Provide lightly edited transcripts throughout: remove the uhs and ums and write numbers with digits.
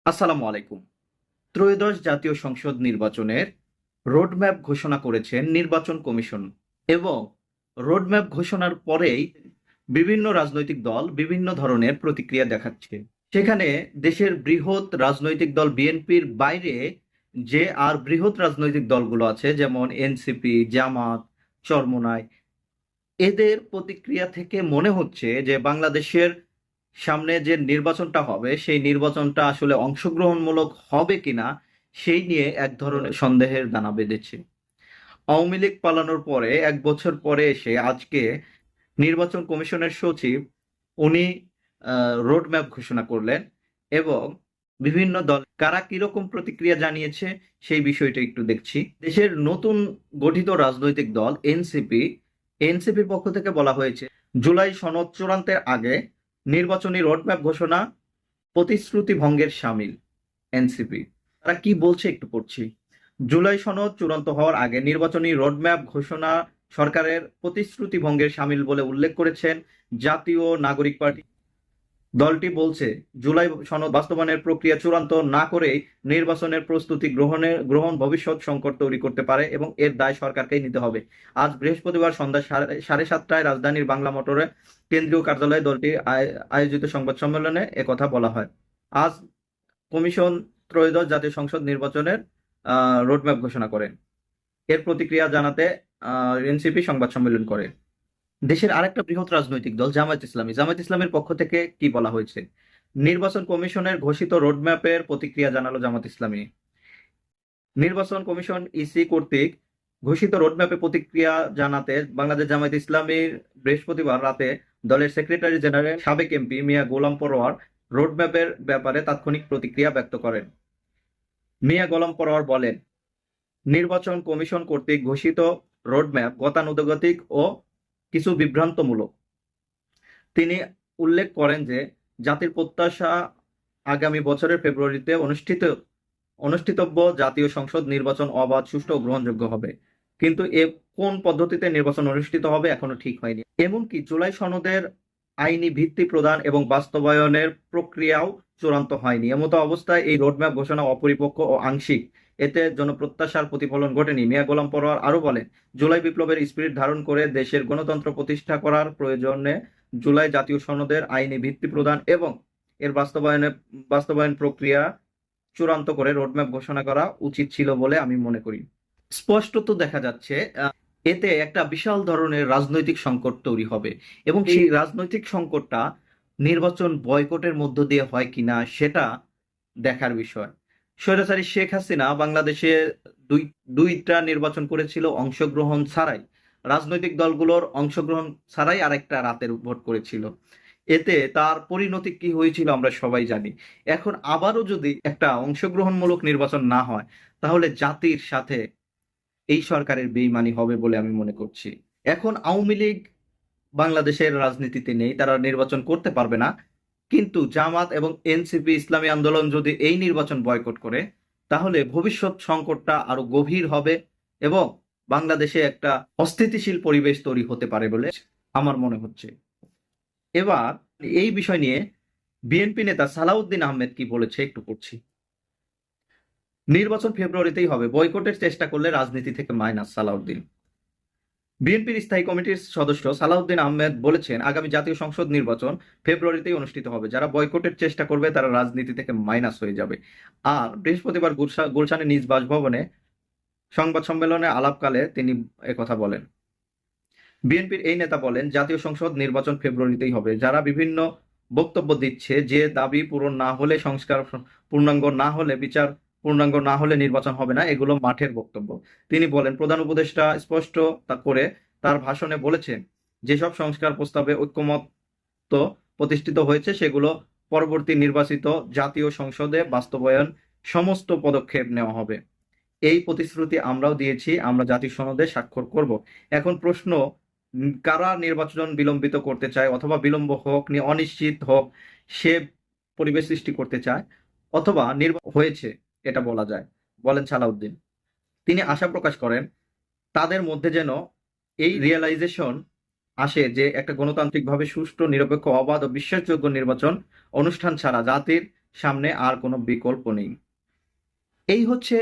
আসসালামু আলাইকুম। ত্রয়োদশ জাতীয় সংসদ নির্বাচনের রোডম্যাপ ঘোষণা করেছেন নির্বাচন কমিশন এবং রোডম্যাপ ঘোষণার পরেই বিভিন্ন রাজনৈতিক দল বিভিন্ন ধরনের প্রতিক্রিয়া দেখাচ্ছে। সেখানে দেশের বৃহৎ রাজনৈতিক দল বিএনপির বাইরে যে আর বৃহৎ রাজনৈতিক দলগুলো আছে, যেমন এনসিপি, জামাত, চরমোনাই, এদের প্রতিক্রিয়া থেকে মনে হচ্ছে যে বাংলাদেশের সামনে যে নির্বাচনটা হবে সেই নির্বাচনটা আসলে অংশগ্রহণমূলক হবে কিনা সেই নিয়ে এক ধরনের সন্দেহের দানা বেঁধেছে। আওয়ামী লীগ পালানোর পরে ১ বছর পরে এসে আজকে নির্বাচন কমিশনের সচিব উনি রোড ম্যাপ ঘোষণা করলেন এবং বিভিন্ন দল কারা কিরকম প্রতিক্রিয়া জানিয়েছে সেই বিষয়টা একটু দেখছি। দেশের নতুন গঠিত রাজনৈতিক দল এনসিপির পক্ষ থেকে বলা হয়েছে জুলাই সনদ চূড়ান্তের আগে নির্বাচনী রোডম্যাপ ঘোষণা প্রতিশ্রুতি ভঙ্গের শামিল। এনসিপি তারা কি বলছে একটু পড়ছি। জুলাই সনদ চূড়ান্ত হওয়ার আগে নির্বাচনী রোডম্যাপ ঘোষণা সরকারের প্রতিশ্রুতি ভঙ্গের শামিল বলে উল্লেখ করেছেন জাতীয় নাগরিক পার্টি। দলটি বলছে জুলাই সনদ বাস্তবায়নের প্রক্রিয়া চূড়ান্ত না করেই নির্বাচনের প্রস্তুতি গ্রহণ ভবিষ্যৎ সংকট তৈরি করতে পারে এবং এর দায় সরকারকেই নিতে হবে। আজ বৃহস্পতিবার সন্ধ্যা 7:30টায় রাজধানীর বাংলা মোটরে কেন্দ্রীয় কার্যালয়ে দলটি আয়োজিত সংবাদ সম্মেলনে একথা বলা হয়। আজ কমিশন ত্রয়োদশ জাতীয় সংসদ নির্বাচনের রোডম্যাপ ঘোষণা করেন। এর প্রতিক্রিয়া জানাতে এনসিপি সংবাদ সম্মেলন করে। দেশের আরেকটা বৃহৎ রাজনৈতিক দল জামায়াত ইসলামের পক্ষ থেকে কি বলা হয়েছে। নির্বাচন কমিশনের ঘোষিত রোডম্যাপের প্রতিক্রিয়া জানালো জামাত ইসলামী। নির্বাচন কমিশন ইসি কর্তৃক ঘোষিত রোডম্যাপে প্রতিক্রিয়া জানাতে বাংলাদেশ জামায়াত ইসলামীর বৃহস্পতিবার রাতে দলের সেক্রেটারি জেনারেল সাবেক এমপি মিয়া গোলাম পরোয়ার রোডম্যাপের ব্যাপারে তাৎক্ষণিক প্রতিক্রিয়া ব্যক্ত করেন। মিয়া গোলাম পরোয়ার বলেন, নির্বাচন কমিশন কর্তৃক ঘোষিত রোডম্যাপ গতানুগতিক ও কিছু বিভ্রান্তমূলক। তিনি উল্লেখ করেন যে জাতির প্রত্যাশা আগামী বছরের ফেব্রুয়ারিতে অনুষ্ঠিতব্য জাতীয় সংসদ নির্বাচন অবাধ, সুষ্ঠু ও গ্রহণযোগ্য হবে, কিন্তু কোন পদ্ধতিতে নির্বাচন অনুষ্ঠিত হবে এখনো ঠিক হয়নি। এমনকি জুলাই সনদের আইনি ভিত্তি প্রদান এবং বাস্তবায়নের প্রক্রিয়াও চূড়ান্ত হয়নি। এমতো অবস্থায় এই রোডম্যাপ ঘোষণা অপরিপক্ক ও আংশিক, এতে জনপ্রত্যাশার প্রতিফলন ঘটেনি। মিয়া গোলাম পরোয়ার আরো বলেন, জুলাই বিপ্লবের স্পিরিট ধারণ করে দেশের গণতন্ত্র প্রতিষ্ঠা করার প্রয়োজনে জুলাই জাতীয় সনদের আইনি ভিত্তি প্রদান এবং এর বাস্তবায়ন প্রক্রিয়া চূড়ান্ত করে রোডম্যাপ ঘোষণা করা উচিত ছিল বলে আমি মনে করি। স্পষ্টত দেখা যাচ্ছে এতে একটা বিশাল ধরনের রাজনৈতিক সংকট তৈরি হবে এবং সেই রাজনৈতিক সংকটটা নির্বাচন বয়কটের মধ্য দিয়ে হয় কিনা সেটা দেখার বিষয়। স্বৈরাচারী শেখ হাসিনা বাংলাদেশে দুইটা নির্বাচন করেছিল অংশগ্রহণ ছাড়াই, রাজনৈতিক দলগুলোর অংশগ্রহণ ছাড়াই আরেকটা রাতের ভোট করেছিল। এতে তার পরিণতি কি হয়েছিল আমরা সবাই জানি। এখন আবারও যদি একটা অংশগ্রহণমূলক নির্বাচন না হয় তাহলে জাতির সাথে এই সরকারের বেইমানি হবে বলে আমি মনে করছি। এখন আওয়ামী লীগ বাংলাদেশের রাজনীতিতে নেই, তারা নির্বাচন করতে পারবে না, কিন্তু জামাত এবং এনসিপি ইসলামী আন্দোলন যদি এই নির্বাচন বয়কট করে তাহলে ভবিষ্যৎ সংকটটা আরো গভীর হবে এবং বাংলাদেশে একটা অস্থিতিশীল পরিবেশ তৈরি হতে পারে বলে আমার মনে হচ্ছে। এবার এই বিষয় নিয়ে বিএনপি নেতা সালাউদ্দিন আহমেদ কি বলেছে একটু পড়ছি। নির্বাচন ফেব্রুয়ারিতেই হবে, বয়কটের চেষ্টা করলে রাজনীতি থেকে মাইনাস। সালাউদ্দিন বিএনপির স্থায়ী কমিটির সদস্য সালাউদ্দিন আহমেদ বলেছেন, আগামী জাতীয় সংসদ নির্বাচন ফেব্রুয়ারিতেই অনুষ্ঠিত হবে, যারা বয়কটের চেষ্টা করবে তারা রাজনীতি থেকে মাইনাস হয়ে যাবে। আর বৃহস্পতিবার গুলশানে নিজ বাসভবনে সংবাদ সম্মেলনে আলাপকালে তিনি একথা বলেন। বিএনপির এই নেতা বলেন, জাতীয় সংসদ নির্বাচন ফেব্রুয়ারিতেই হবে। যারা বিভিন্ন বক্তব্য দিচ্ছে যে দাবি পূরণ না হলে, সংস্কার পূর্ণাঙ্গ না হলে, বিচার পূর্ণাঙ্গ না হলে নির্বাচন হবে না, এগুলো মাঠের বক্তব্য। তিনি বলেন, প্রধান উপদেষ্টা স্পষ্ট করে তার ভাষণে বলেছেন যেসব সংস্কার প্রস্তাবে ঐক্যমত প্রতিষ্ঠিত হয়েছে সেগুলো পরবর্তী নির্বাচিত জাতীয় সংসদে বাস্তবায়ন সমস্ত পদক্ষেপ নেওয়া হবে। এই প্রতিশ্রুতি আমরাও দিয়েছি, আমরা জাতীয় সনদে স্বাক্ষর করব। এখন প্রশ্ন, কারা নির্বাচন বিলম্বিত করতে চায় অথবা বিলম্ব হোক, অনিশ্চিত হোক, সে পরিবেশ সৃষ্টি করতে চায় অথবা হয়েছে এটা বলা যায়, বলেন সালাউদ্দিন। তিনি আশা প্রকাশ করেন তাদের মধ্যে যেন এই রিয়েলাইজেশন আসে যে একটা গণতান্ত্রিকভাবে সুষ্ঠু, নিরপেক্ষ, অবাধ ও বিশ্বাসযোগ্য নির্বাচন অনুষ্ঠান ছাড়া জাতির সামনে আর কোনো বিকল্প নেই। এই হচ্ছে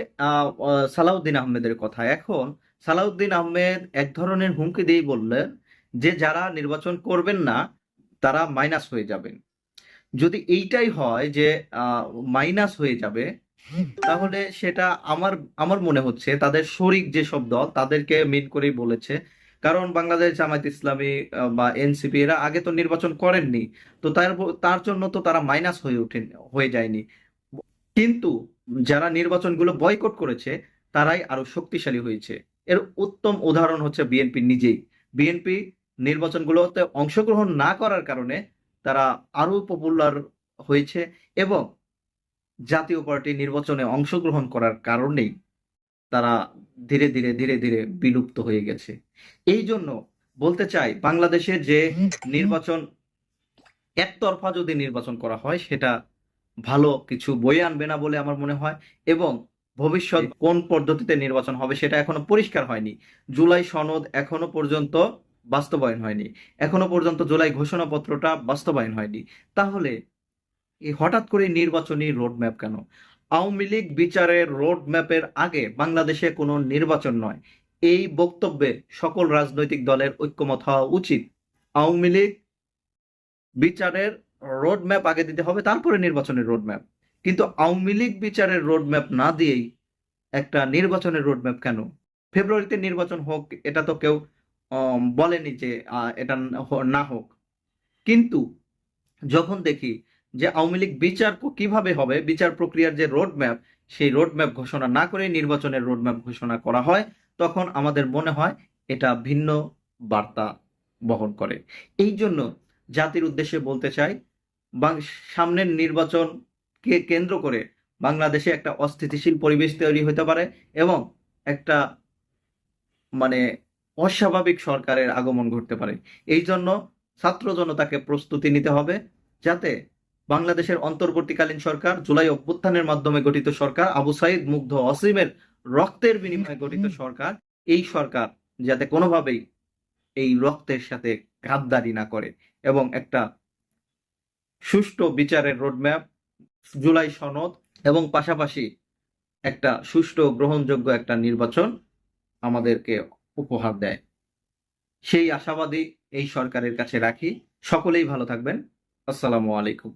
সালাউদ্দিন আহমেদের কথা। এখন সালাউদ্দিন আহমেদ এক ধরনের হুমকি দিয়েই বললেন যে যারা নির্বাচন করবেন না তারা মাইনাস হয়ে যাবেন। যদি এইটাই হয় যে মাইনাস হয়ে যাবে, তাহলে সেটা আমার আমার মনে হচ্ছে তাদের শরিক যেসব দল তাদেরকে মিন করেই বলেছে। কারণ বাংলাদেশ জামায়াত ইসলামী বা এনসিপি এরা আগে তো নির্বাচন করেননি, তো তার জন্য তো তারা মাইনাস হয়ে যায়নি। কিন্তু যারা নির্বাচনগুলো বয়কট করেছে তারাই আরো শক্তিশালী হয়েছে। এর উত্তম উদাহরণ হচ্ছে বিএনপি নিজেই। বিএনপি নির্বাচনগুলোতে অংশগ্রহণ না করার কারণে তারা আরো পপুলার হয়েছে, এবং জাতীয় পার্টি নির্বাচনে অংশগ্রহণ করার কারণেই তারা ধীরে ধীরে ধীরে ধীরে বিলুপ্ত হয়ে গেছে। এই জন্য বলতে চাই, বাংলাদেশে যে নির্বাচন একতরফা যদি নির্বাচন করা হয় সেটা ভালো কিছু বয়ে আনবে না বলে আমার মনে হয়। এবং ভবিষ্যৎ কোন পদ্ধতিতে নির্বাচন হবে সেটা এখনো পরিষ্কার হয়নি। জুলাই সনদ এখনো পর্যন্ত বাস্তবায়ন হয়নি, এখনো পর্যন্ত জুলাই ঘোষণাপত্রটা বাস্তবায়ন হয়নি। তাহলে এই হঠাৎ করে নির্বাচনী রোডম্যাপ কেন? আওয়ামী লীগ বিচারের রোড ম্যাপের আগে বাংলাদেশে কোনো নির্বাচন নয়, এই বক্তব্যে সকল রাজনৈতিক দলের ঐক্যমত হওয়া উচিত। আওয়ামী লীগ বিচারের রোড ম্যাপ আগে দিতে হবে, তারপরে নির্বাচনের রোড ম্যাপ। কিন্তু আওয়ামী লীগ বিচারের রোড ম্যাপ না দিয়েই একটা নির্বাচনের রোড ম্যাপ কেন? ফেব্রুয়ারিতে নির্বাচন হোক, এটা তো কেউ বলেনি যে এটা না হোক। কিন্তু যখন দেখি যে আওয়ামী লীগ বিচার কিভাবে হবে, বিচার প্রক্রিয়ার যে রোড ম্যাপ, সেই রোড ম্যাপ ঘোষণা না করে নির্বাচনের রোড ম্যাপ ঘোষণা করা হয়, তখন আমাদের মনে হয় এটা ভিন্ন বার্তা বহন করে। এই জন্য জাতির উদ্দেশ্যে বলতে চাই, সামনের নির্বাচনকে কেন্দ্র করে বাংলাদেশে একটা অস্থিতিশীল পরিবেশ তৈরি হতে পারে, এবং একটা মানে অস্বাভাবিক সরকারের আগমন ঘটতে পারে। এই জন্য ছাত্র জনতাকে প্রস্তুতি নিতে হবে, যাতে বাংলাদেশের অন্তর্বর্তীকালীন সরকার, জুলাই অভ্যুত্থানের মাধ্যমে গঠিত সরকার, আবু সাইদ মুগ্ধ অসীমের রক্তের বিনিময়ে গঠিত সরকার, এই সরকার যাতে কোনোভাবেই এই রক্তের সাথে গাদ্দারি না করে, এবং একটা সুষ্ঠু বিচারের রোডম্যাপ, জুলাই সনদ এবং পাশাপাশি একটা সুষ্ঠু গ্রহণযোগ্য একটা নির্বাচন আমাদেরকে উপহার দেয়। সেই আশাবাদী এই সরকারের কাছে রাখি। সকলেই ভালো থাকবেন। আসসালামু আলাইকুম।